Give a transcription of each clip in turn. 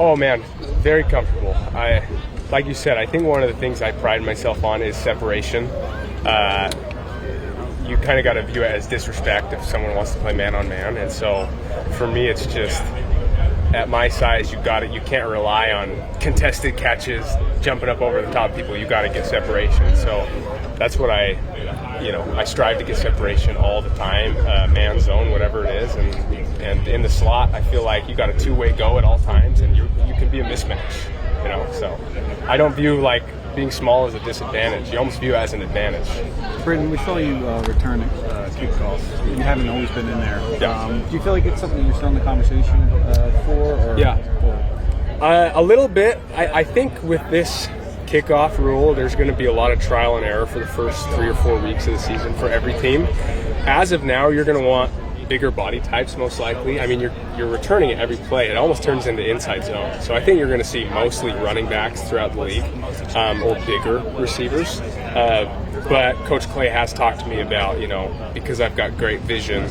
Oh man, very comfortable. Like you said, I think one of the things I pride myself on is separation. You kind of got to view it as disrespect if someone wants to play man on man, and so for me, it's just at my size, you can't rely on contested catches, jumping up over the top of people. You got to get separation. So that's what I strive to get separation all the time, man zone, whatever it is, and in the slot, I feel like you got a two-way go at all times, and you can be a mismatch. So I don't view like being small as a disadvantage. You almost view it as an advantage. Britton, we saw you return kickoffs. You haven't always been in there. Yeah. Do you feel like it's something you're still in the conversation for? Or, Yeah. A little bit. I think with this kickoff rule, there's going to be a lot of trial and error for the first 3 or 4 weeks of the season for every team. As of now, you're going to want bigger body types, most likely. I mean, you're returning it every play. It almost turns into inside zone. So I think you're going to see mostly running backs throughout the league, or bigger receivers. But Coach Clay has talked to me about, because I've got great vision,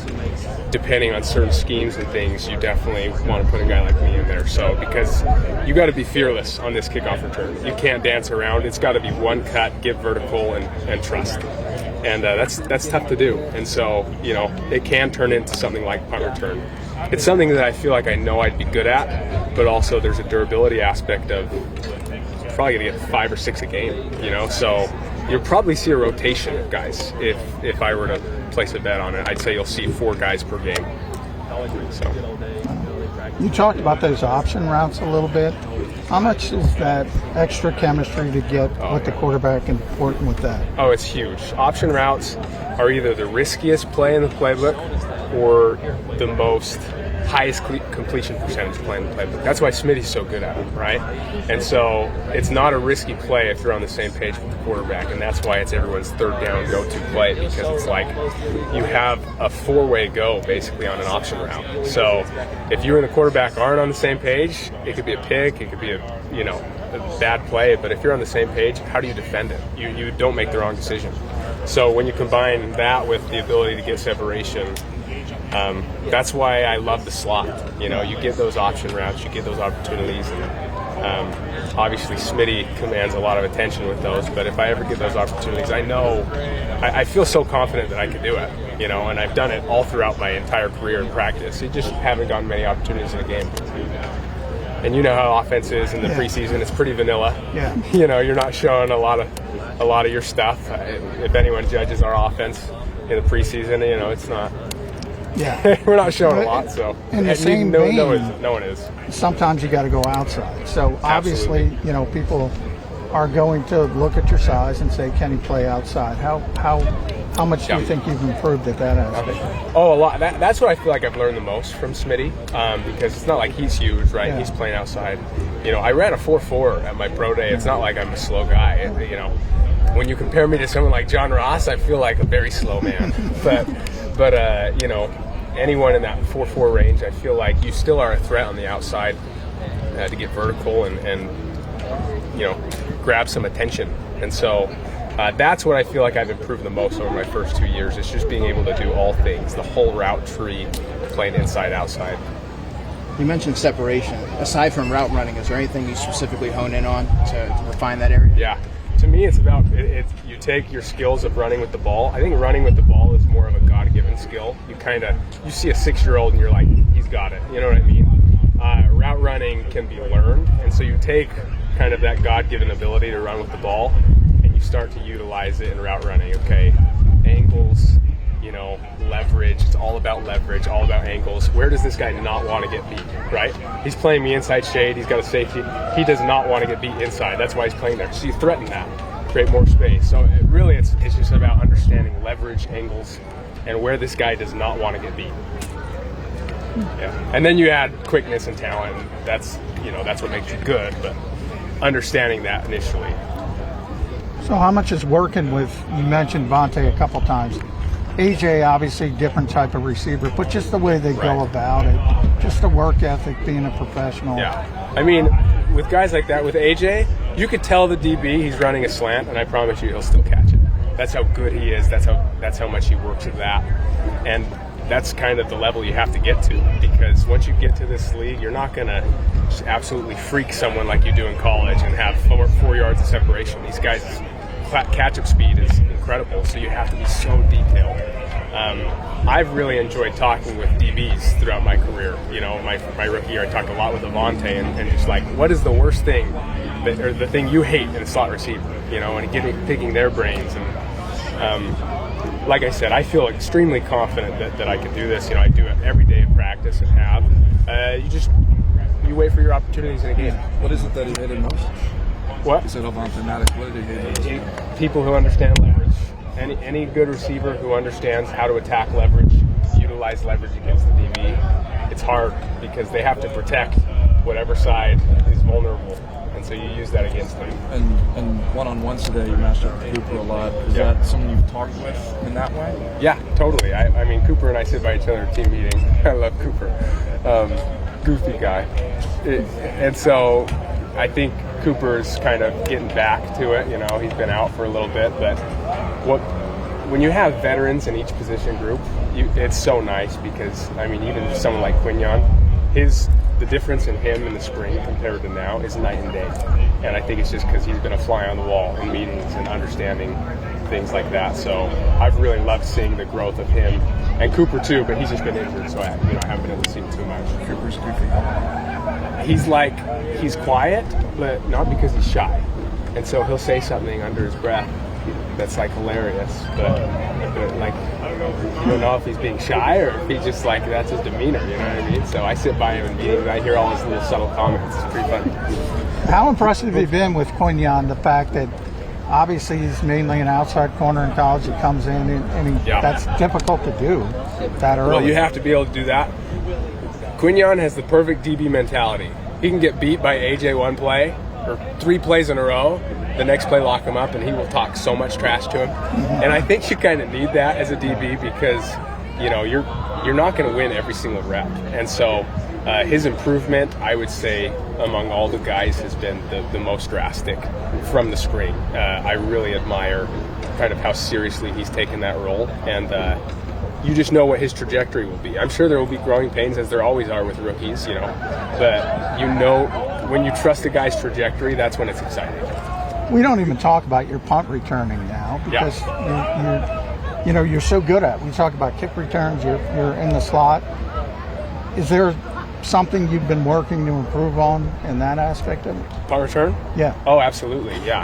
depending on certain schemes and things, you definitely want to put a guy like me in there. So because you got to be fearless on this kickoff return. You can't dance around. It's got to be one cut, get vertical, and trust. And that's tough to do. And so, it can turn into something like punt return. It's something that I feel like I know I'd be good at, but also there's a durability aspect of probably going to get 5 or 6 a game, So you'll probably see a rotation of guys. If I were to place a bet on it, I'd say you'll see 4 guys per game. So. You talked about those option routes a little bit. How much is that extra chemistry to get with the quarterback and working with that? Oh, it's huge. Option routes are either the riskiest play in the playbook or the most highest completion percentage play in the playbook. That's why Smitty's so good at it, right? And so it's not a risky play if you're on the same page with the quarterback, and that's why it's everyone's third down go-to play, because it's like you have a 4-way go basically on an option route. So if you and the quarterback aren't on the same page, it could be a pick, it could be a bad play, but if you're on the same page, how do you defend it? You don't make the wrong decision. So when you combine that with the ability to get separation, that's why I love the slot. You get those option routes, you get those opportunities, and obviously Smitty commands a lot of attention with those, but if I ever get those opportunities, I feel so confident that I can do it, and I've done it all throughout my entire career in practice. You just haven't gotten many opportunities in the game. And you know how offense is in the preseason, it's pretty vanilla. Yeah. You're not showing a lot of your stuff. If anyone judges our offense in the preseason, it's not. Yeah. We're not showing a lot, so. In the same vein, no one is. Sometimes you got to go outside. So obviously, people are going to look at your size and say, can he play outside? How much do you think you've improved at that aspect? Oh, a lot. That's what I feel like I've learned the most from Smitty, because it's not like he's huge, right? Yeah. He's playing outside. I ran a 4.4 at my pro day. It's not like I'm a slow guy. When you compare me to someone like John Ross, I feel like a very slow man. But anyone in that 4.4 range, I feel like you still are a threat on the outside to get vertical and grab some attention. And so that's what I feel like I've improved the most over my first 2 years. It's just being able to do all things, the whole route tree, playing inside, outside. You mentioned separation. Aside from route running, is there anything you specifically hone in on to refine that area? Yeah. To me, it's about you take your skills of running with the ball. I think running with the ball is more of a God-given skill. You see a 6-year-old and you're like, he's got it. You know what I mean? Route running can be learned, and so you take kind of that God-given ability to run with the ball, and you start to utilize it in route running. Okay, angles, leverage. It's all about leverage, all about angles. Where does this guy not want to get beat, right? He's playing me inside shade. He's got a safety. He does not want to get beat inside. That's why he's playing there. So you threaten that, create more space. So it's just about understanding leverage, angles, and where this guy does not want to get beat. Yeah. And then you add quickness and talent. And that's what makes you good, but understanding that initially. So how much is working with, you mentioned Vontae a couple times. AJ, obviously, different type of receiver, but just the way they go about it, just the work ethic, being a professional. Yeah. I mean, with guys like that, with AJ, you could tell the DB he's running a slant, and I promise you he'll still catch it. That's how good he is. That's how much he works at that. And that's kind of the level you have to get to, because once you get to this league, you're not going to absolutely freak someone like you do in college and have 4 yards of separation. These guys' catch-up speed is incredible, so you have to be so detailed. I've really enjoyed talking with DBs throughout my career. You know, my rookie year, I talked a lot with Avante, and just like, what is the worst thing, or the thing you hate in a slot receiver? You know, and picking their brains. And like I said, I feel extremely confident that I can do this. You know, I do it every day of practice and have. You wait for your opportunities in a game. What is it that he hated most? What? You said Avante Maddox. What did he hate most? People who understand leverage. Any good receiver who understands how to attack leverage, utilize leverage against the DB, it's hard because they have to protect whatever side is vulnerable, and so you use that against them. And one-on-ones today, you matched up with Cooper a lot. Is that someone you've talked with in that way? Yeah, totally. I mean, Cooper and I sit by each other at team meeting. I love Cooper. Goofy guy. And so I think Cooper's kind of getting back to it. You know, he's been out for a little bit, but when you have veterans in each position group, it's so nice because, I mean, even someone like Quignon, the difference in him in the spring compared to now is night and day. And I think it's just because he's been a fly on the wall in meetings and understanding things like that. So I've really loved seeing the growth of him, and Cooper too, but he's just been injured, so I haven't been able to see him too much. Cooper's goofy. He's quiet, but not because he's shy. And so he'll say something under his breath that's like hilarious, but like, you don't know if he's being shy or if he's just like, that's his demeanor, you know what I mean? So I sit by him in meetings, I hear all his little subtle comments. It's pretty funny. How impressive have you been with Quignon, the fact that obviously he's mainly an outside corner in college, he comes in and that's difficult to do that early. Well, you have to be able to do that. Quignon has the perfect DB mentality. He can get beat by AJ one play or 3 plays in a row, the next play lock him up, and he will talk so much trash to him. Mm-hmm. And I think you kind of need that as a DB because, you know, you're not going to win every single rep. And so his improvement, I would say, among all the guys has been the most drastic from the spring. I really admire kind of how seriously he's taken that role, and you just know what his trajectory will be. I'm sure there will be growing pains, as there always are with rookies, you know, but you know when you trust a guy's trajectory, that's when it's exciting. We don't even talk about your punt returning now because you're so good at it. We talk about kick returns, you're in the slot. Is there something you've been working to improve on in that aspect of it? Punt return? Yeah. Oh, absolutely. Yeah.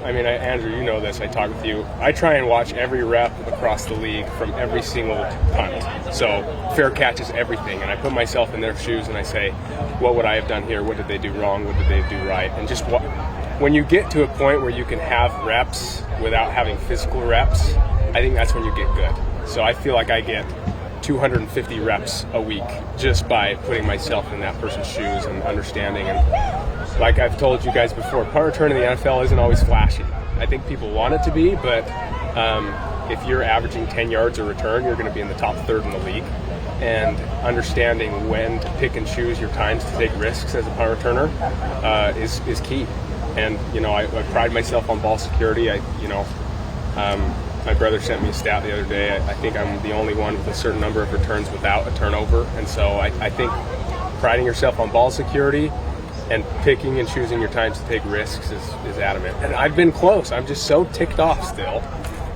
I mean, Andrew, you know this. I talk with you. I try and watch every rep across the league from every single punt. So fair catch is everything, and I put myself in their shoes and I say, what would I have done here? What did they do wrong? What did they do right? And just when you get to a point where you can have reps without having physical reps, I think that's when you get good. So I feel like I get 250 reps a week just by putting myself in that person's shoes and understanding. And like I've told you guys before, punt return in the NFL isn't always flashy. I think people want it to be, but if you're averaging 10 yards a return, you're going to be in the top third in the league. And understanding when to pick and choose your times to take risks as a punt returner is key. And, you know, I pride myself on ball security. My brother sent me a stat the other day. I think I'm the only one with a certain number of returns without a turnover. And so I think priding yourself on ball security and picking and choosing your times to take risks is adamant. And I've been close. I'm just so ticked off still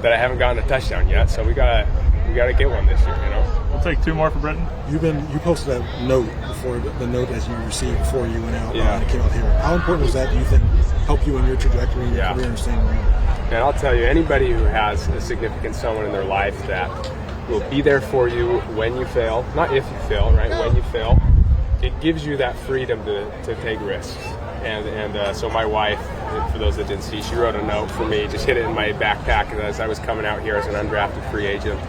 that I haven't gotten a touchdown yet. So we gotta get one this year, you know. We'll take 2 more for Brenton. You posted that note before the note as you received before you went out and it came out here. How important was that, do you think, help you in your trajectory and your career and staying around? And I'll tell you, anybody who has a significant someone in their life that will be there for you when you fail, not if you fail, right? When you fail, it gives you that freedom to take risks. And so my wife, for those that didn't see, she wrote a note for me, just hit it in my backpack as I was coming out here as an undrafted free agent.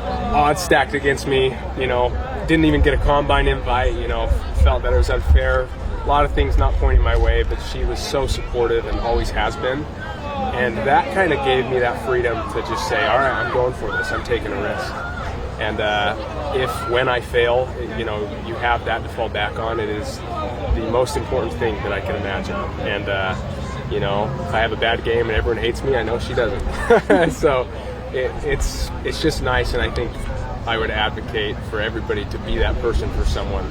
Odds stacked against me, you know, didn't even get a combine invite, you know, felt that it was unfair. A lot of things not pointing my way, but she was so supportive and always has been. And that kind of gave me that freedom to just say, all right, I'm going for this. I'm taking a risk. And when I fail, you know, you have that to fall back on. It is the most important thing that I can imagine. And, you know, if I have a bad game and everyone hates me, I know she doesn't. So it's just nice, and I think I would advocate for everybody to be that person for someone.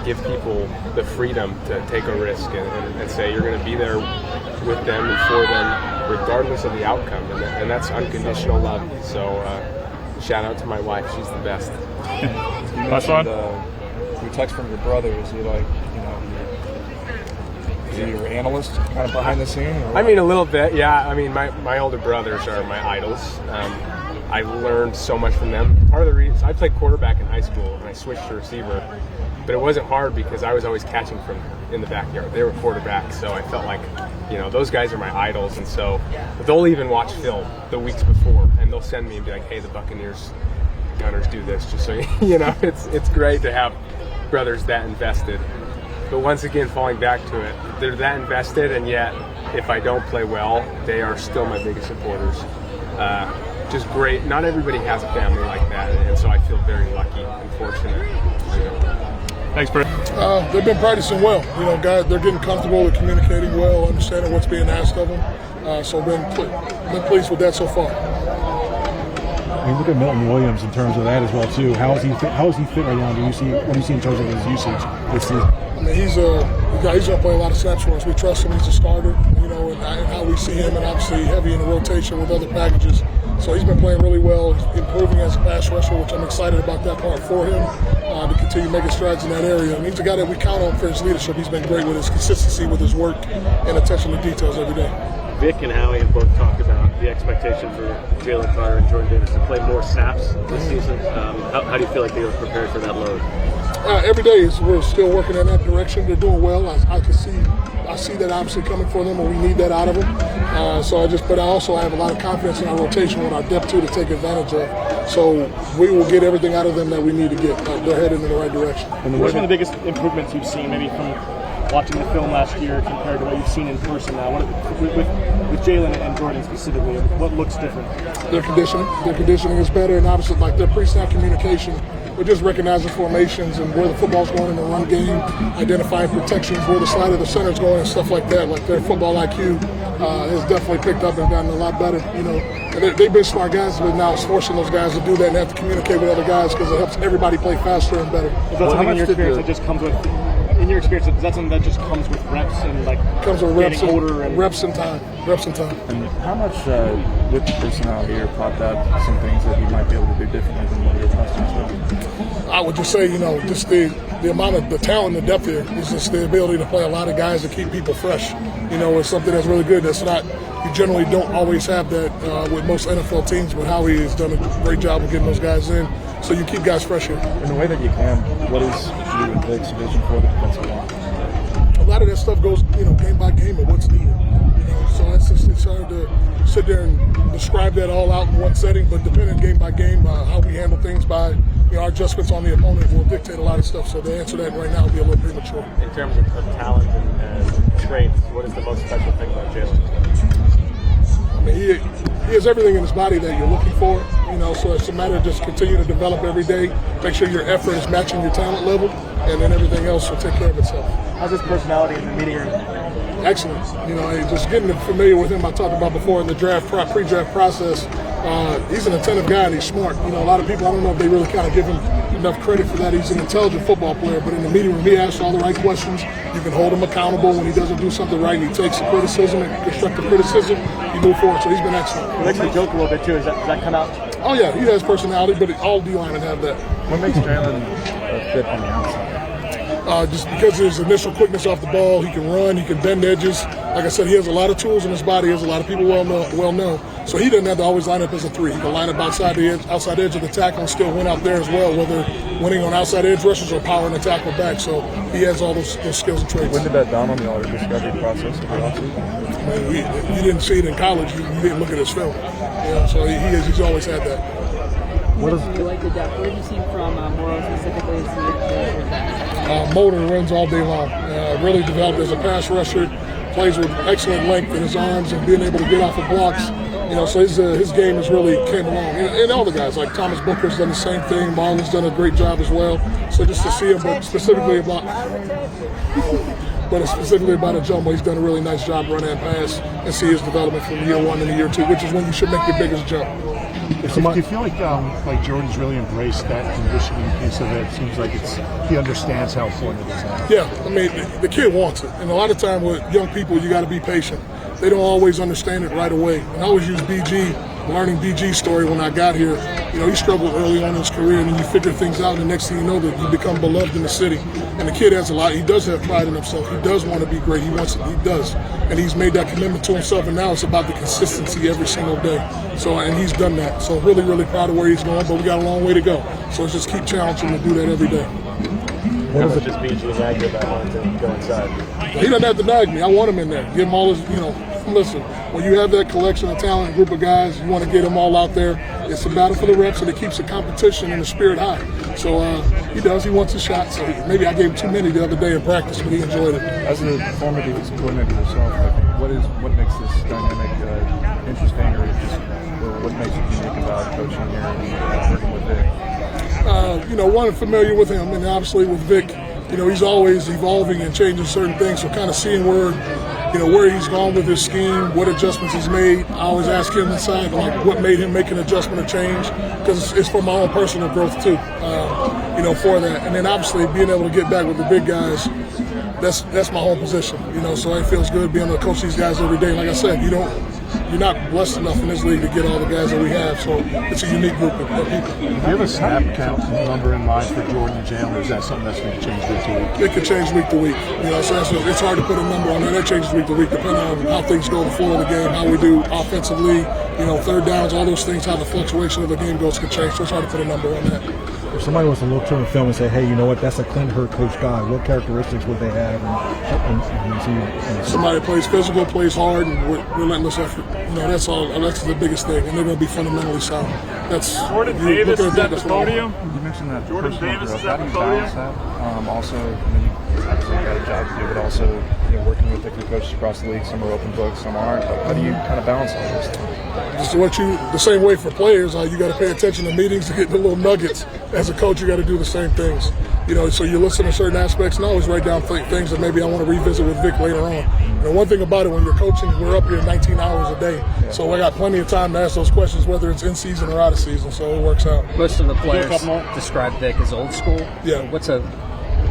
Give people the freedom to take a risk and say you're going to be there with them and for them, regardless of the outcome, and that's unconditional love. So shout out to my wife; she's the best. Last one. Your text from your brother, is he like, is he your analyst kind of behind the scene? Or I mean, a little bit, yeah. I mean, my older brothers are my idols. I learned so much from them. Part of the reason I played quarterback in high school and I switched to receiver, but it wasn't hard because I was always catching from in the backyard. They were quarterbacks, so I felt like, those guys are my idols, and so they'll even watch film the weeks before, and they'll send me and be like, "Hey, the Buccaneers, Gunners do this," just so it's great to have brothers that invested. But once again, falling back to it, they're that invested, and yet if I don't play well, they are still my biggest supporters. Just great. Not everybody has a family like that, and so I feel very lucky and fortunate. Thanks, Brett. They've been practicing well. Guys, they're getting comfortable with communicating well, understanding what's being asked of them. So been pleased with that so far. You look at Milton Williams in terms of that as well too. How is he fit right now? What do you see in terms of his usage this season? I mean, he's going to play a lot of snaps for us. We trust him. He's a starter, and how we see him, and obviously heavy in the rotation with other packages. So he's been playing really well, improving as a pass rusher, which I'm excited about that part for him, to continue making strides in that area. And he's a guy that we count on for his leadership. He's been great with his consistency with his work and attention to details every day. Vic and Howie have both talked about the expectation for Jalen Carter and Jordan Davis to play more snaps this season. How do you feel like they were prepared for that load? Every day we're still working in that direction. They're doing well. I see that obviously coming for them, and we need that out of them. But I also have a lot of confidence in our rotation with our depth too to take advantage of. So we will get everything out of them that we need to get. They're headed in the right direction. And what's one of the biggest improvements you've seen, maybe from watching the film last year compared to what you've seen in person now? With Jalen and Jordan specifically, what looks different? Their conditioning. Their conditioning is better, and obviously like their pre-snap communication. We're just recognizing formations and where the football's going in the run game, identifying protections, where the slide of the center's going, and stuff like that. Like their football IQ has definitely picked up and gotten a lot better. And they've been smart guys, but now it's forcing those guys to do that and have to communicate with other guys because it helps everybody play faster and better. Is that something in your experience that just comes with? In your experience, is that something that just comes with reps and comes with reps and older and reps and time? And how much with the personnel here popped out some things that you might be able to do differently than what you're accustomed to? I would just say, just the amount of the talent and the depth here is just the ability to play a lot of guys to keep people fresh. It's something that's really good. That's not, you generally don't always have that with most NFL teams, but Howie has done a great job of getting those guys in. So you keep guys fresh here. In the way that you can, what is you and Vic's vision for the defensive line? A lot of that stuff goes, game by game and what's needed. So it's hard to sit there and describe that all out in one setting, but depending game by game, how we handle things by our adjustments on the opponent will dictate a lot of stuff. So to answer that right now would be a little premature. In terms of talent and traits, what is the most special thing about Jalen? I mean, he has everything in his body that you're looking for, so it's a matter of just continue to develop every day, make sure your effort is matching your talent level, and then everything else will take care of itself. How's his personality in the meeting room? Excellent. Just getting familiar with him, I talked about before in the pre-draft process. He's an attentive guy and he's smart. A lot of people, I don't know if they really kind of give him enough credit for that. He's an intelligent football player, but in the meeting room, he asks all the right questions. You can hold him accountable when he doesn't do something right, and he takes the criticism and constructive criticism. You move forward, so he's been excellent. He likes to joke a little bit too. Does that come out? Oh yeah, he has personality, but all D linemen have that. What makes Jalen a fit on the outside? Just because of his initial quickness off the ball, he can run, he can bend edges. Like I said, he has a lot of tools in his body, as a lot of people well know. So he doesn't have to always line up as a 3. He can line up outside edge of the tackle and still win out there as well, whether winning on outside edge rushes or powering the tackle back. So he has all those skills and traits. When did that dawn on you all, your discovery process of the offseason? You didn't see it in college. You didn't look at his film. So he's always had that. What do you like the depth? What have you seen from Morrow specifically? Motor runs all day long. Really developed as a pass rusher. Plays with excellent length in his arms and being able to get off of blocks. So his game has really came along. And all the guys, like Thomas Booker's done the same thing. Marlon's done a great job as well. So just to see him, but specifically about but it's specifically about a jumbo. He's done a really nice job running that pass and see his development from year 1 into year 2, which is when you should make your biggest jump. Do you feel like Jordan's really embraced that conditioning piece of it? It seems like he understands how important it is now. Yeah, I mean, the kid wants it. And a lot of time with young people, you got to be patient. They don't always understand it right away. And I always use learning BG's story when I got here. He struggled early on in his career, and then you figure things out, and the next thing you know, that you become beloved in the city. And the kid has a lot. He does have pride in himself. He does want to be great. He wants it. He does. And he's made that commitment to himself, and now it's about the consistency every single day. And he's done that. So really, really proud of where he's going, but we got a long way to go. So let's just keep challenging him to do that every day. How much does BG nag you about wanting to go inside? He doesn't have to nag me. I want him in there. Give him all his, listen, when you have that collection of talent, group of guys, you want to get them all out there. It's a battle for the reps, and it keeps the competition and the spirit high. So he does. He wants a shot. So maybe I gave him too many the other day in practice, but he enjoyed it. As a former defensive coordinator yourself, what makes this dynamic interesting, or what makes it unique about coaching here and working with Vic? One, familiar with him, and obviously with Vic, he's always evolving and changing certain things. So kind of seeing where he's gone with his scheme, what adjustments he's made. I always ask him inside, what made him make an adjustment or change, because it's for my own personal growth too, for that. And then obviously being able to get back with the big guys, that's my whole position, so it feels good being able to coach these guys every day. Like I said, you're not blessed enough in this league to get all the guys that we have, so it's a unique group of people. Do you have a snap count number in mind for Jordan and Jalen, or is that something that's going to change week to week? It could change week to week. So it's hard to put a number on that. That changes week to week, depending on how things go, the flow of the game, how we do offensively, third downs, all those things, how the fluctuation of the game goes could change. So it's hard to put a number on that. If somebody was to look to the film and say, hey, you know what, that's a Clint Hurtt coach guy, what characteristics would they have? Somebody plays physical, plays hard, and relentless effort. That's all. That's the biggest thing, and they're going to be fundamentally sound. That's Jordan Davis is at the podium. You mentioned that Jordan personal Davis growth. is at How do the you balance that? Also, you obviously got a job to do, but also working with different coaches across the league. Some are open books, some aren't. How do you kind of balance all those things? Just the same way for players, you got to pay attention to meetings to get the little nuggets. As a coach, you got to do the same things. So you listen to certain aspects, and I always write down things that maybe I want to revisit with Vic later on. And one thing about it, when you're coaching, we're up here 19 hours a day. So I got plenty of time to ask those questions, whether it's in season or out of season. So it works out. Most of the players describe Vic as old school. Yeah.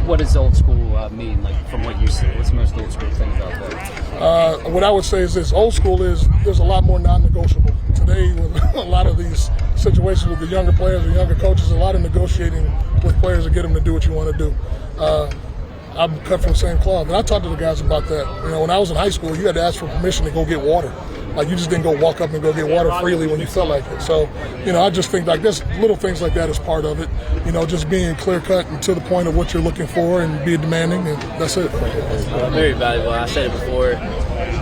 What does old school mean, from what you see? What's the most old school thing about that? What I would say is this. Old school is there's a lot more non-negotiable. Today, with a lot of these situations with the younger players or younger coaches, a lot of negotiating with players to get them to do what you want to do. I'm cut from the same cloth. And I talked to the guys about that. When I was in high school, you had to ask for permission to go get water. You just didn't go walk up and go get water freely when you felt like it. So, I just think this little things like that is part of it. Just being clear cut and to the point of what you're looking for and being demanding, and that's it. Very valuable. I said it before,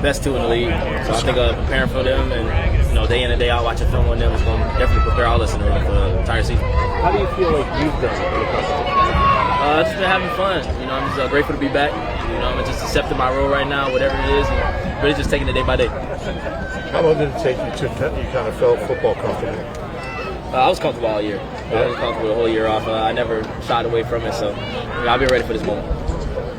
best two in the league. So I think preparing for them and day in and day out watching film on them is going to definitely prepare all us in the room for the entire season. How do you feel like you've done in the competition? I've just been having fun. I'm just grateful to be back. I'm just accepting my role right now, whatever it is, and really just taking it day by day. How long did it take you you kind of felt football comfortable? I was comfortable all year. I was comfortable the whole year off. I never shied away from it, so I'll be ready for this moment.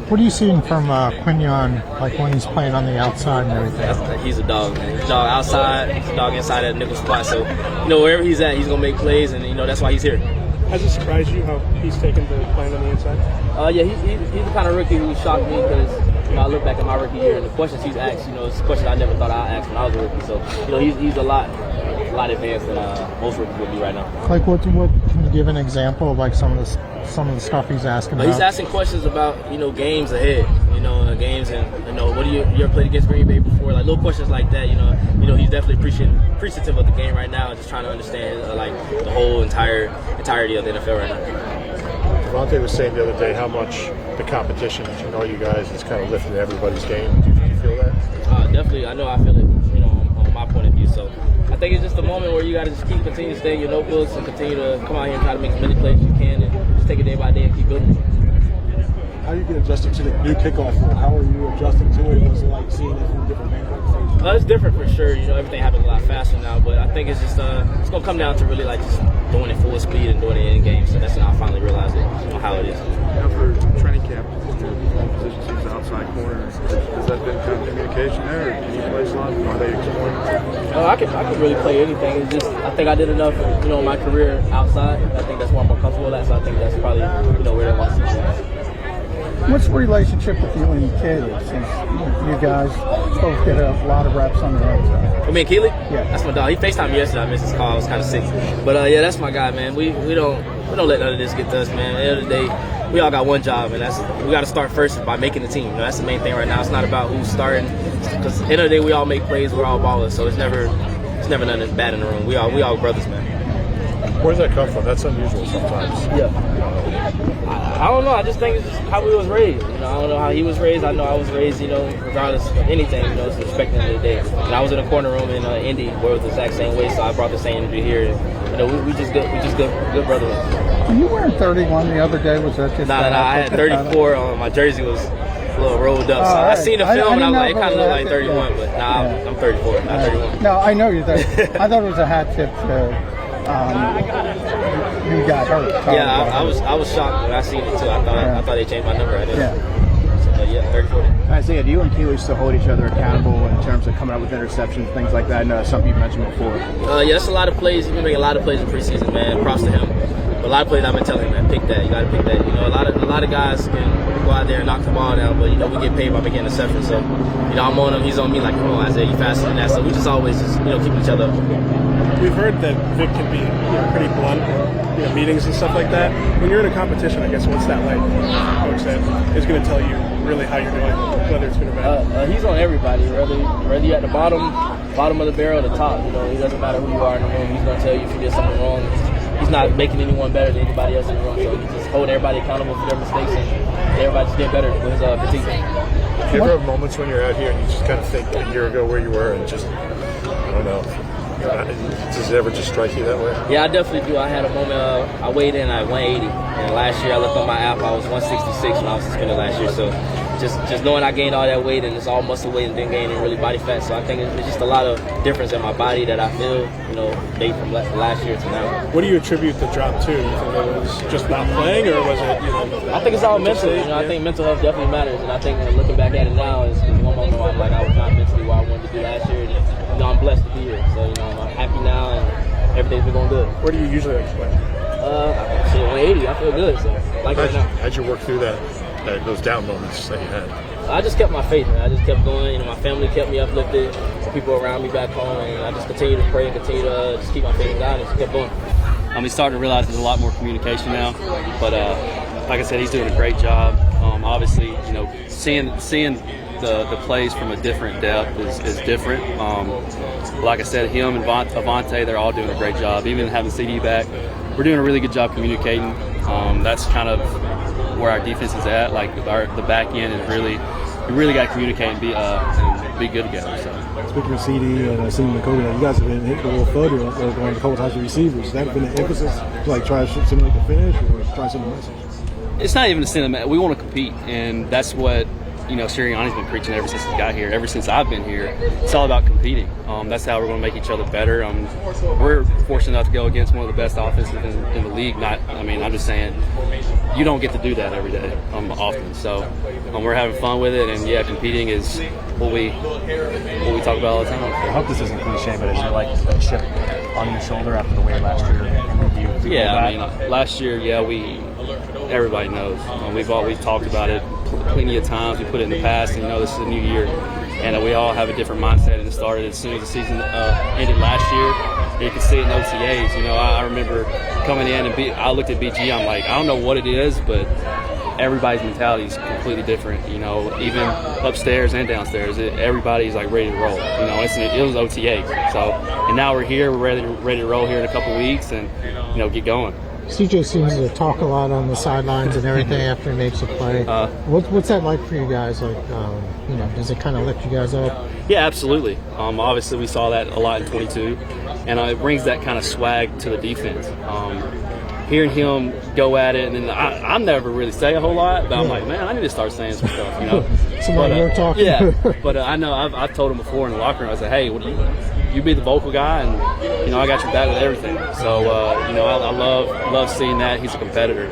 What are you seeing from Quinion, when he's playing on the outside and everything? He's a dog, man. He's a dog outside, he's a dog inside that nickel spot. So, wherever he's at, he's going to make plays, and, that's why he's here. Has it surprised you how he's taken to playing on the inside? Yeah, he's the kind of rookie who shocked me because, I look back at my rookie year and the questions he's asked, it's questions I never thought I'd ask when I was a rookie. So, he's a lot advanced than most rookies would be right now. What can you give an example of some of the stuff he's asking about? He's asking questions about, games ahead, games and, what do you ever played against Green Bay before? Little questions like that, he's definitely appreciative of the game right now and just trying to understand, the whole entirety of the NFL right now. Devontae was saying the other day how much the competition, you guys, has kind of lifted everybody's game. Do you feel that? Definitely. I know I feel it, on my point of view. So I think it's just a moment where you got to just continue to stay in your notebooks and continue to come out here and try to make as many plays as you can and just take it day by day and keep building. How do you get adjusted to the new kickoff rule? How are you adjusting to it? Was it like seeing it from different angles? It's different for sure. Everything happens a lot faster now, but I think it's just it's gonna come down to really just doing it full speed and doing it in game. So that's when I finally realized it, how it is. Now for training camp, your position seems outside corner. I could really play anything. It's just I think I did enough, in my career outside. I think that's where I'm more comfortable at. So I think that's probably, where they want to see me. What's the relationship with you and Caleb, since you guys both get a lot of reps on the outside? I mean, Keely? Yeah. That's my dog. He FaceTimed me yesterday. I missed his call. I was kind of sick. But, yeah, that's my guy, man. We don't let none of this get to us, man. At the end of the day, we all got one job, and we got to start first by making the team. That's the main thing right now. It's not about who's starting. Because at the end of the day, we all make plays. We're all ballers. So it's never nothing bad in the room. We all brothers, man. Where does that come from? That's unusual sometimes. Yeah. I don't know. I just think it's just how we was raised. I don't know how he was raised. I know I was raised, regardless of anything, it's respect at the end of the day. And I was in a corner room in Indy where it was the exact same way, so I brought the same energy here. We just good brothers. Were you wearing 31 the other day? Was that just? Nah, I had 34 on. My jersey was a little rolled up. So right. I seen the film and I was like, it kind of looked like 31, yeah. but I'm 34, not 31. No, I know you're 30. I thought it was a hat tip to. You got hurt. Yeah, I was shocked when I seen it too. I thought they changed my number. I didn't. Yeah. 34. Isaiah, do you and Keely still hold each other accountable in terms of coming up with interceptions, things like that? I know something you mentioned before. Yeah, that's a lot of plays. He's been making a lot of plays in preseason, man. Props to him. But a lot of plays I've been telling him, man, pick that. You got to pick that. A lot of guys can go out there and knock the ball down, but we get paid by making interceptions. So, I'm on him. He's on me. Like, come on, Isaiah, you faster than that. So we just always keep each other up. We've heard that Vic can be pretty blunt in meetings and stuff like that. When you're in a competition, I guess, what's that like? Coach that is going to tell you really how you're doing, whether it's good or bad. He's on everybody, whether you're at the bottom of the barrel or the top. It doesn't matter who you are in the room. He's going to tell you if you did something wrong. He's not making anyone better than anybody else in the room. So he's just holding everybody accountable for their mistakes and everybody just get better with his critique. Do you ever have moments when you're out here and you just kind of think a year ago where you were and just, I don't know, does it ever just strike you that way? Yeah, I definitely do. I had a moment, I weighed in at 180, and last year I looked on my app, I was 166 when I was suspended last year, so just knowing I gained all that weight and it's all muscle weight and didn't gain any really body fat, so I think it's just a lot of difference in my body that I feel, date from last year to now. What do you attribute the drop to? You think it was just not playing, or was it, I think it's all mental. I think mental health definitely matters, and I think looking back at it now is one moment where I'm like, I was not mentally where I wanted to be last year, and I'm blessed to be here, so I'm happy now and everything's been going good. Where do you usually like to play? 180. I feel good. So right now. How'd you work through those down moments that you had? I just kept my faith, man. I just kept going. My family kept me uplifted. People around me back home, and I just continued to pray and continue to just keep my faith in God and just kept going. I'm starting to realize there's a lot more communication now, but like I said, he's doing a great job. Obviously, seeing the plays from a different depth is different. Like I said, him and Avante, they're all doing a great job. Even having CD back, we're doing a really good job communicating. That's kind of where our defense is at. Like the back end is we really got to communicate and be good together. So. Speaking of CD and seeing the Covey, you guys have been hitting the little fuddy going a couple times with receivers. Has that been an emphasis to try to simulate the finish or try to send a message? It's not even a sentiment. We want to compete, and that's what Sirianni's been preaching ever since he got here, ever since I've been here. It's all about competing. That's how we're going to make each other better. We're fortunate enough to go against one of the best offenses in the league. I'm just saying, you don't get to do that every day, often. So we're having fun with it, and yeah, competing is what we talk about all the time. I hope this isn't cliche, but is there like a chip on your shoulder after the way last year? Yeah, last year, everybody knows. We've talked about it plenty of times. We put it in the past, and this is a new year, and we all have a different mindset. And it started as soon as the season ended last year. You can see it in OTAs. I remember coming in and I looked at BG. I'm like, I don't know what it is, but everybody's mentality is completely different. Even upstairs and downstairs, everybody's like ready to roll. It was OTA. So, and now we're here. We're ready to roll here in a couple weeks and get going. CJ seems to talk a lot on the sidelines and everything after he makes a play. What's that like for you guys? Does it kind of lift you guys up? Yeah, absolutely. Obviously, we saw that a lot in 22, and it brings that kind of swag to the defense. Hearing him go at it, and then I never really say a whole lot, but I'm like, man, I need to start saying some stuff. Somebody you're talking. Yeah, but I know I've told him before in the locker room. I said, hey, you be the vocal guy, and I got your back with everything. So I love seeing that. He's a competitor,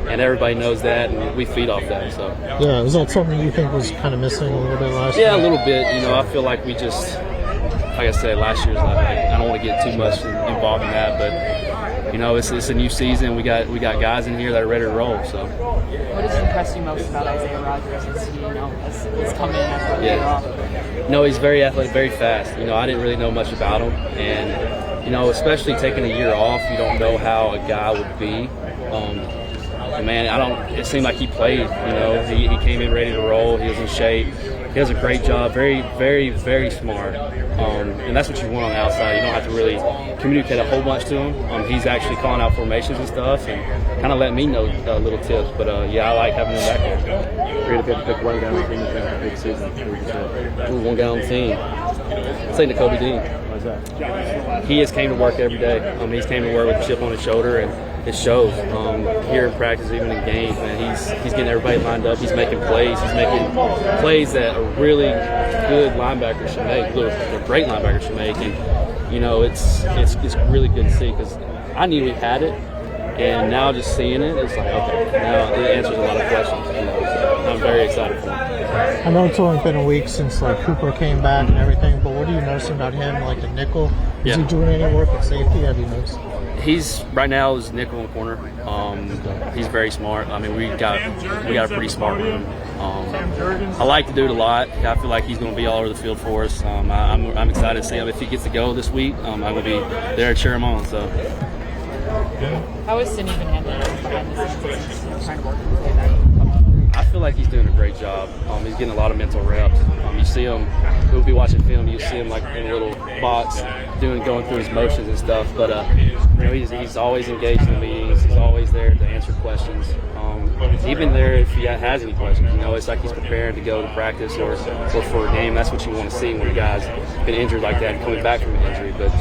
and everybody knows that, and we feed off that. So yeah, is that something you think was kind of missing a little bit last year? Yeah, a little bit. I feel like we just like I said, last year's I don't want to get too much involved in that, but you know, it's a new season. We got guys in here that are ready to roll. So, what has impressed you most about Isaiah Rodgers as he's come in after a year off? No, he's very athletic, very fast. You know, I didn't really know much about him, and you know, especially taking a year off, you don't know how a guy would be. Man, it seemed like he played. You know, he came in ready to roll. He was in shape. He does a great job. Very, very, very smart. And that's what you want on the outside. You don't have to really communicate a whole bunch to him. He's actually calling out formations and stuff, and kind of letting me know little tips. But yeah, I like having him back there. You're going to pick one guy on the team that's a big season. One guy on the team. I'd say Covey. Why's that? He has came to work every day. He's came to work with a chip on his shoulder, and it shows here in practice, even in games. Man, he's getting everybody lined up. He's making plays. He's making plays that a really good linebacker should make. A great linebacker should make. And you know, it's really good to see because I knew we had it, and now just seeing it, it's like okay, now it answers a lot of questions. You know, so I'm very excited for him. I know it's only been a week since Cooper came back and everything, but what are you noticing about him, like a nickel? Is he doing any work at safety? Have you noticed? He's right now is nickel in the corner. He's very smart. I mean, we got a pretty smart room. I like the dude a lot. I feel like he's going to be all over the field for us. I'm excited to see him if he gets to go this week. I'm going to be there to cheer him on. So. How has Sidney been handling it behind the scenes, trying to work with that? I feel like he's doing a great job. He's getting a lot of mental reps. You see him, we'll be watching film, you see him like in a little box going through his motions and stuff. But you know, he's always engaged in the meetings. He's always there to answer questions. Even there if he has any questions, you know, it's like he's prepared to go to practice or for a game. That's what you want to see when a guy's been injured like that and coming back from an injury. But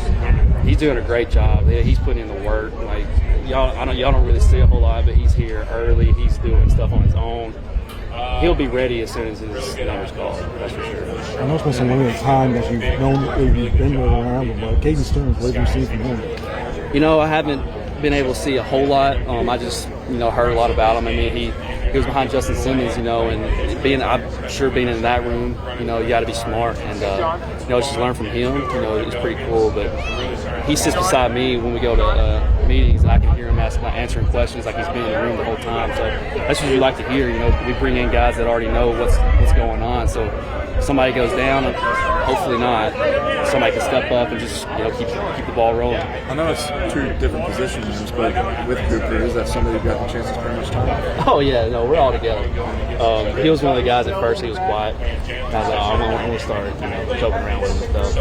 he's doing a great job. He's putting in the work. Like y'all don't really see a whole lot, but he's here early. He's doing stuff on his own. He'll be ready as soon as his number's called. That's for sure. I know it's been some limited time that you've been around him, but Caden Stearns, what have you seen from him? You know, I haven't been able to see a whole lot. I just heard a lot about him. I mean, he was behind Justin Simmons, and I'm sure being in that room, you got to be smart and just learn from him. It's pretty cool. But he sits beside me when we go to meetings, and I can hear him answering questions like he's been in the room the whole time. So that's what you like to hear. We bring in guys that already know what's going on. So if somebody goes down, hopefully not, somebody can step up and just keep the ball rolling. I know it's two different positions, but with Cooper, is that somebody who got the chance to spend much time? Oh yeah, no, we're all together. He was one of the guys at first. He was quiet. I was like, I'm gonna start joking around with him and stuff.